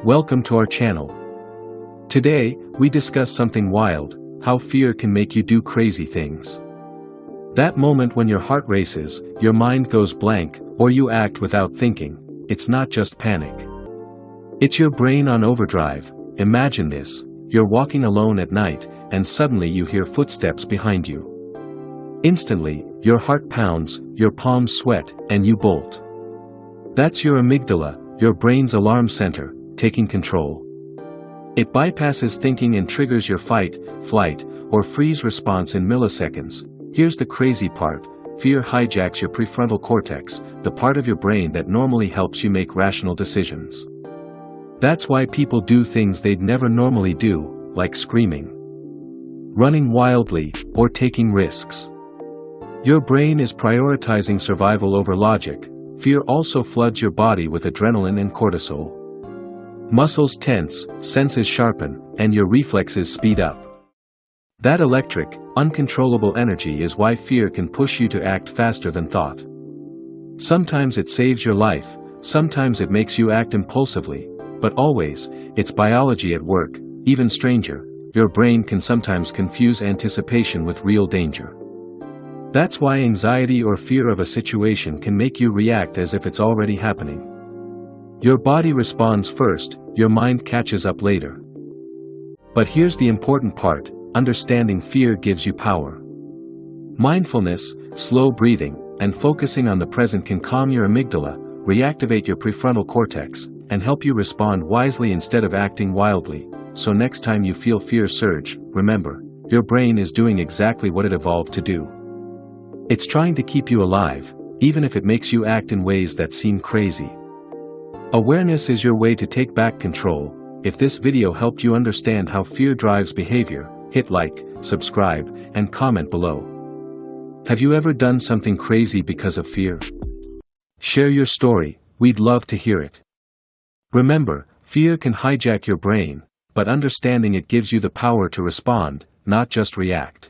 Welcome to our channel. Today, we discuss something wild, how fear can make you do crazy things. That moment when your heart races, your mind goes blank, or you act without thinking, it's not just panic. It's your brain on overdrive. Imagine this, you're walking alone at night, and suddenly you hear footsteps behind you. Instantly, your heart pounds, your palms sweat, and you bolt. That's your amygdala, your brain's alarm center, taking control. It bypasses thinking and triggers your fight, flight, or freeze response in milliseconds. Here's the crazy part, fear hijacks your prefrontal cortex, the part of your brain that normally helps you make rational decisions. That's why people do things they'd never normally do, like screaming, running wildly, or taking risks. Your brain is prioritizing survival over logic. Fear also floods your body with adrenaline and cortisol. Muscles tense, senses sharpen, and your reflexes speed up. That electric, uncontrollable energy is why fear can push you to act faster than thought. Sometimes it saves your life, sometimes it makes you act impulsively, but always, it's biology at work. Even stranger, your brain can sometimes confuse anticipation with real danger. That's why anxiety or fear of a situation can make you react as if it's already happening. Your body responds first, your mind catches up later. But here's the important part, understanding fear gives you power. Mindfulness, slow breathing, and focusing on the present can calm your amygdala, reactivate your prefrontal cortex, and help you respond wisely instead of acting wildly. So next time you feel fear surge, remember, your brain is doing exactly what it evolved to do. It's trying to keep you alive, even if it makes you act in ways that seem crazy. Awareness is your way to take back control. If this video helped you understand how fear drives behavior, hit like, subscribe, and comment below. Have you ever done something crazy because of fear? Share your story, we'd love to hear it. Remember, fear can hijack your brain, but understanding it gives you the power to respond, not just react.